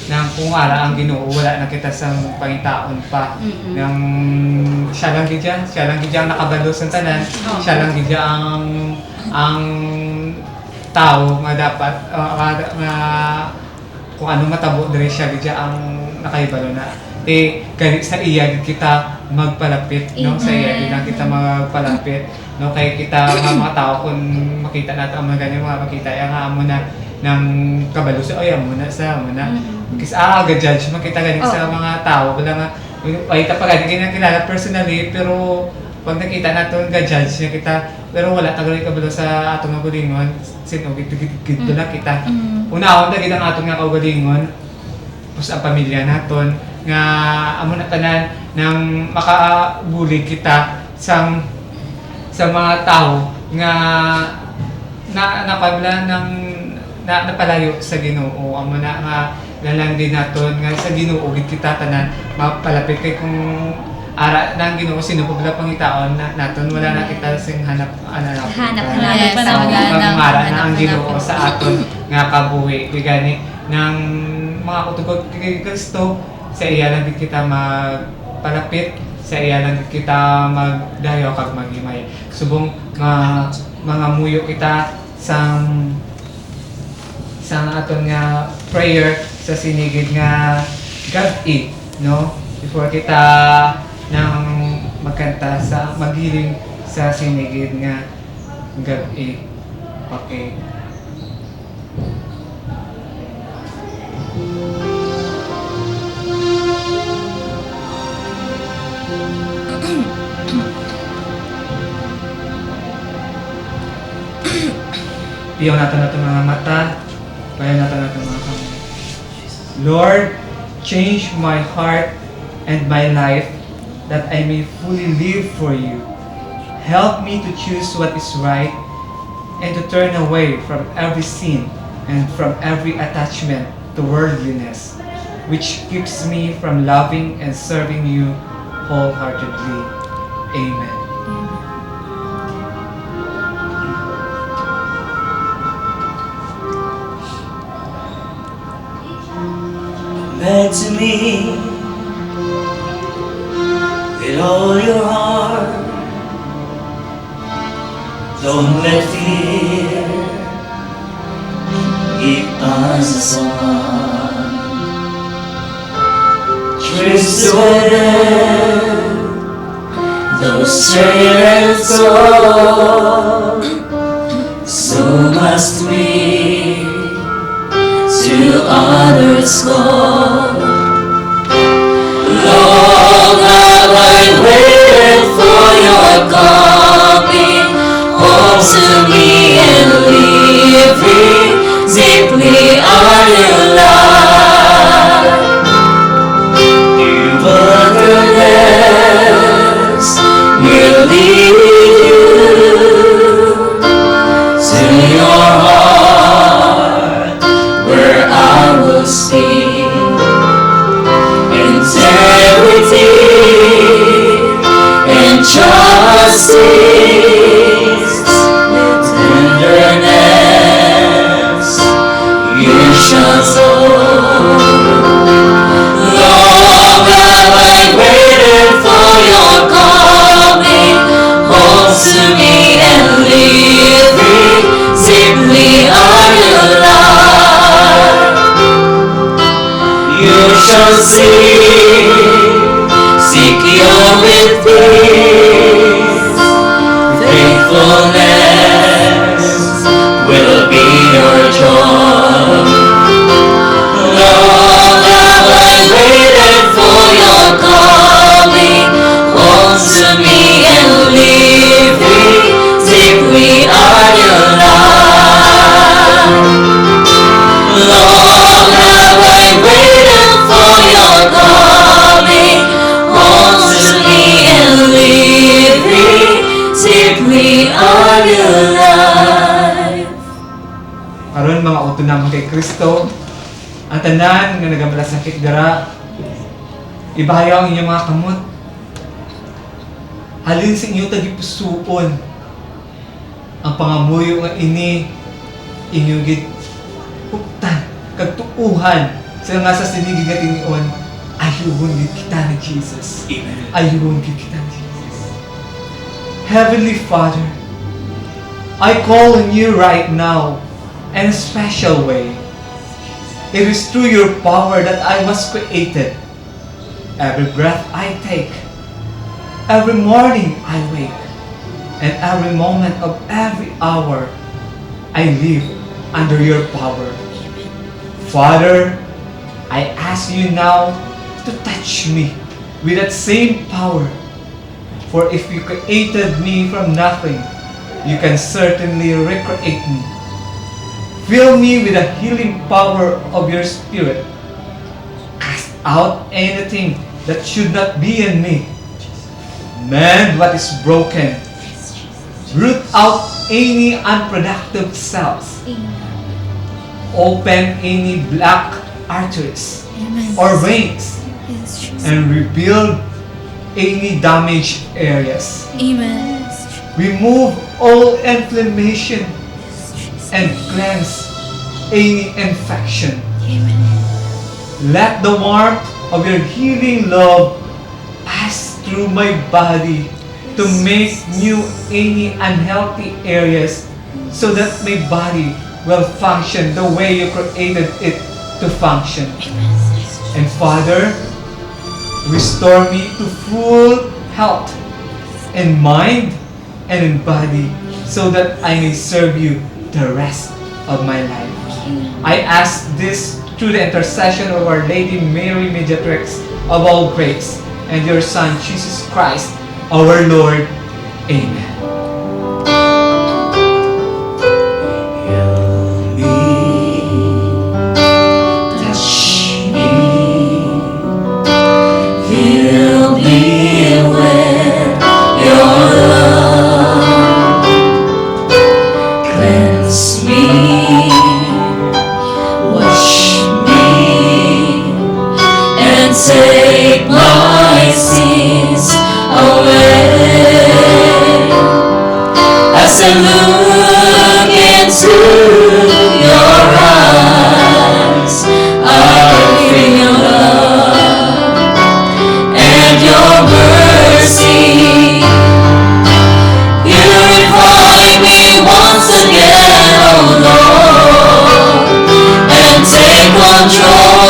nang kung ara ang Ginoo wala na kita sa pangitaon pa nang siya lang gidya ang nakabalo sa tanan siya lang gidya ang tao nga dapat kung ano matabo dire siya gidya ang nakaibalo na gani sa iya gid kita magpalapit no sa iya gid lang kita magpalapit no kay kita mga tao kung makita nato ang mga gani mga makita ya nga amo na ng kabalo sa ay amo na kasi ga-judge makita gani sa mga tao wala nga ay tapos gani kilala personally pero pag nakita nato ga-judge niya kita pero wala tagay kabalo sa atong kaugalingon sino gid na kita una gid ang atong nga kaugalingon pus ang pamilya naton nga amo na tanan nang makabulig kita sa mga tao nga napabla ng napalayo sa Ginoo amo na nga lang din naton nga sa Ginoo gid kita tanan mapalapit kay kung ara nang Ginoo sino pabla pangitaon naton wala na kita sing hanap ara na ang Ginoo sa aton nga kabuhi gani ng mga kutugot kay Kristo sa iya lang kita magpalapit sa iya lang kita magdayo kag maghimay subong mga muyo kita sa aton nga prayer sa sinigid nga gabi no before kita nang magkanta sa maghiling sa sinigid nga gabi okay. Piyaw natin mga mata, bayan natin mga kamay. Lord, change my heart and my life that I may fully live for you. Help me to choose what is right and to turn away from every sin and from every attachment to worldliness, which keeps me from loving and serving you wholeheartedly. Amen. Back to me with all your heart. Don't let fear keep us apart. Drift away those strange souls. So must we to others go. Long have I waited for your coming home to me and living deeply on your love. You were the last, will lead you to your heart, where I will see integrity and justice with tenderness. You shall know. Long have I waited for your coming home to me and living deeply on your love. You shall seek your with peace. Faithfulness will be your joy. Long have I waited for your coming naman kay Kristo. Ang tanan nga nagamalasakit dara, ibahayaw ang inyong mga kamot. Halin sa inyo tagipusuon ang pangamuyo nga ini inyong huptan kagtuuhan sa nga sa sinigig nga tinion, ayuhon gid kita ni Jesus. Amen. Ayuhon gid kita ni Jesus. Heavenly Father, I call on you right now in a special way. It is through your power that I was created. Every breath I take, every morning I wake, and every moment of every hour, I live under your power. Father, I ask you now to touch me with that same power. For if you created me from nothing, you can certainly recreate me. Fill me with the healing power of your Spirit. Cast out anything that should not be in me. Mend what is broken. Root out any unproductive cells. Open any black arteries or veins. And rebuild any damaged areas. Amen. Remove all inflammation and cleanse any infection. Let the warmth of your healing love pass through my body to make new any unhealthy areas so that my body will function the way you created it to function. And Father, restore me to full health in mind and in body so that I may serve you the rest of my life. I ask this through the intercession of Our Lady Mary, Mediatrix of all grace, and your Son, Jesus Christ, our Lord. Amen. Take my sins away. As I look into your eyes, I feel your love and your mercy. Purify me once again, oh Lord, and take control.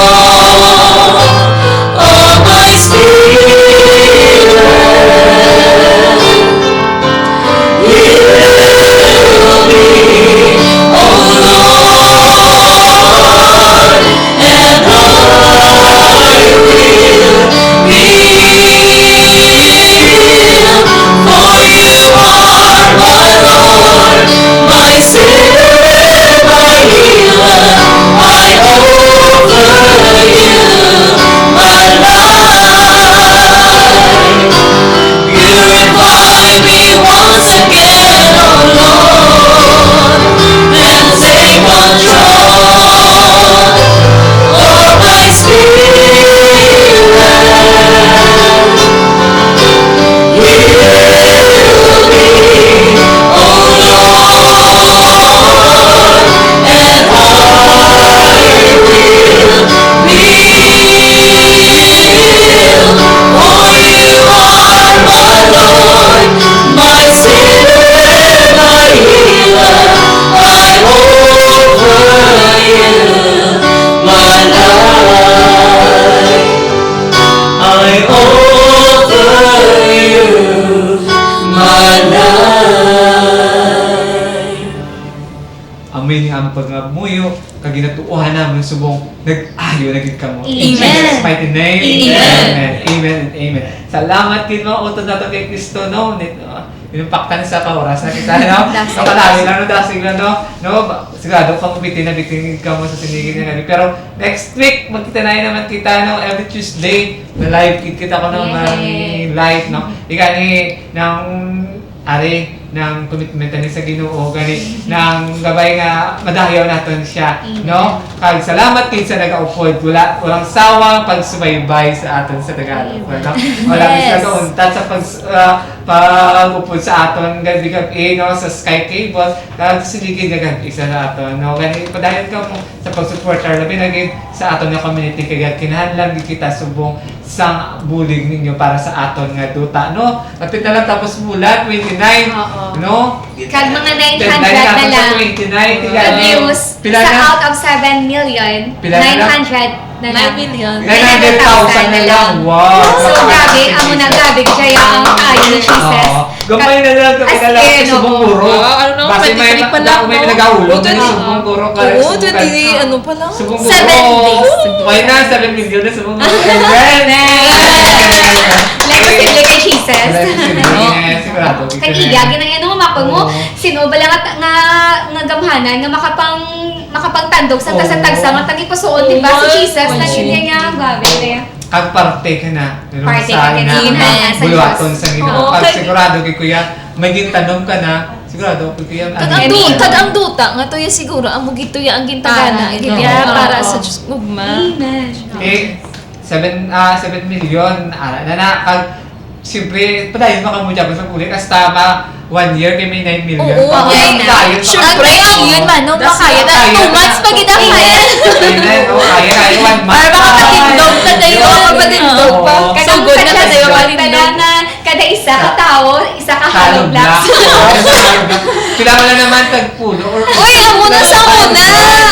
Amin ang pagmuyo kaginatuuhan namin subong nag-ayo na gid kamo. In Amen. Jesus' mighty name. Amen. Amen. Amen and amen. Salamat gid mga utod nato kay Kristo no. Inimpaktan sa kaoras na kita no. Kapalagi lang no dasig lang no. Sigurado ka bitin na bitin ka mo sa sinigig na gabi. Pero next week magkita na naman kita no every Tuesday na live kita ko no live no. Ika ni ng ari ng commitment ni sa Ginoo gani ng gabay nga madayaw naton siya, no? Kag salamat kay sa nagaupod, walang sawang pagsubaybay sa aton sa Tagalog, no? Walang Yes. nagauntat sa pag-upod sa aton gabi-gabi, no, sa Sky Cable, kag siligid nga gabi sa aton, no? Gani padayon ka mo sa pag-supporter labi na gid sa aton nga community kay kinahanglan gid kita subong sang bulig ninyo para sa aton nga duta, no? Kapit na lang tapos bulan 29, no? Kag mga 900 Dahil na tapos lang. sa 29, tiga Views pila sa na? out of 7 million, Pila na lang? 900 na lang. 9 million. 900,000 na lang. Wow! So, grabe, amo na grabe, kaya ang ayo ni Jesus. Oo. Gambay na lang kapit na lang As in, sa subong oo. guro. Ano naman, Base 23 pa lang, may no? nagahulog Oo, na 20. subong guro. Oo, 20, ano pa lang? Subong 7 days. Why na? 7 million na subong guro. Amen! Like, kay Jesus. Sigurado. Kaniya, ginang ano mako mo, sino ba lang nga gamhanan nga makapangtandog sa tasatagsa nga tagi pasuon di ba si Jesus na ganyan nga grabe na. Kag parte ka na. Parte ka na, ginhanan sa buluwaton Diyos. sa Ginoo. Oo, Kag kay- sigurado kay kuya, may gintanom ka na. Sigurado kay kuya. Kad ang duta nga to ya siguro amo gito ya ang gintagana Para, gid ya para sa Diyos ugma. Amen. 7 million na kag siyempre padayon makamu Japan sa puli kas tama 1 year kay may 9 million. Oo, okay na. Kaya Siyempre, yun man, no? Makaya na. 2 months pa kita kaya. Kaya 1 month. Para makapatindog na tayo. Makapatindog pa. Oo. Kada So good na sa tayo Diyos, malindog. nga kada isa ka tao, isa ka Halog hollow black. blocks. Kailangan na naman tagpulo or Uy, amo na sa una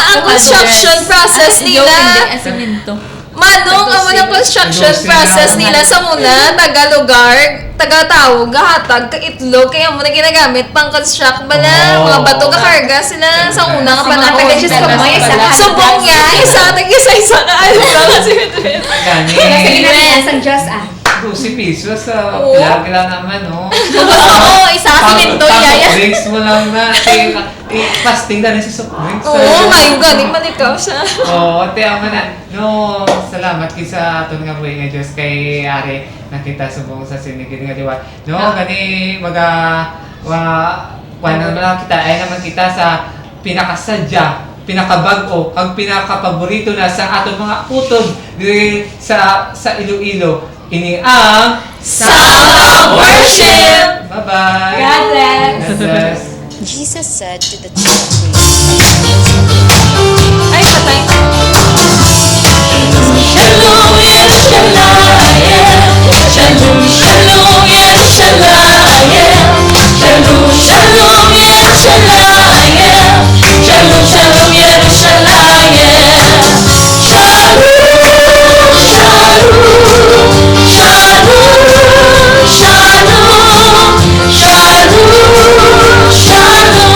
ang construction process nila. Hindi, asiminto. Manong amo ng construction process nila sa muna, taga lugar, taga tawag, gahatag, itlog, kaya mo na ginagamit pang construct bala, Oh. mga bato gakarga sila sa una nga panahon. Taga Diyos ko mo, isa ka. Subong niya, isa na ano lang kasi gani. Kasi ginagawa sa Diyos 12 pesos sa Oo. pilag lang naman, no? Kung gusto mo, isa asiminto, yaya. Drinks mo lang na. Fasting na rin sa soft drinks. Oo, ngayon galing malikaw siya. Oo, ate, ako na. No, salamat kay sa aton nga buhay nga Diyos kay Ari nakita subong sa sinigid nga liwat. No, gani wala naman kita ay naman kita sa pinakasadya, pinakabago, ang pinakapaborito na sa aton mga utod diri sa Iloilo. Ini ang Sound of Worship! Bye-bye! God bless. God bless! Jesus said to the children, Ay, patay. Shalom Yerushalayim, Shalom Shalom Yerushalayim, Shalom Shalom Yerushalayim, Shalom Shalom Yerushalayim, Shalom Shalom Shalom Shalom Shalom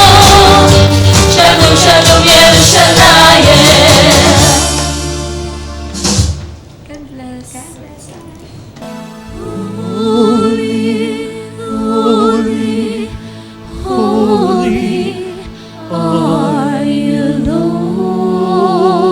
Shalom Shalom Yerushalayim. God bless. Holy, holy,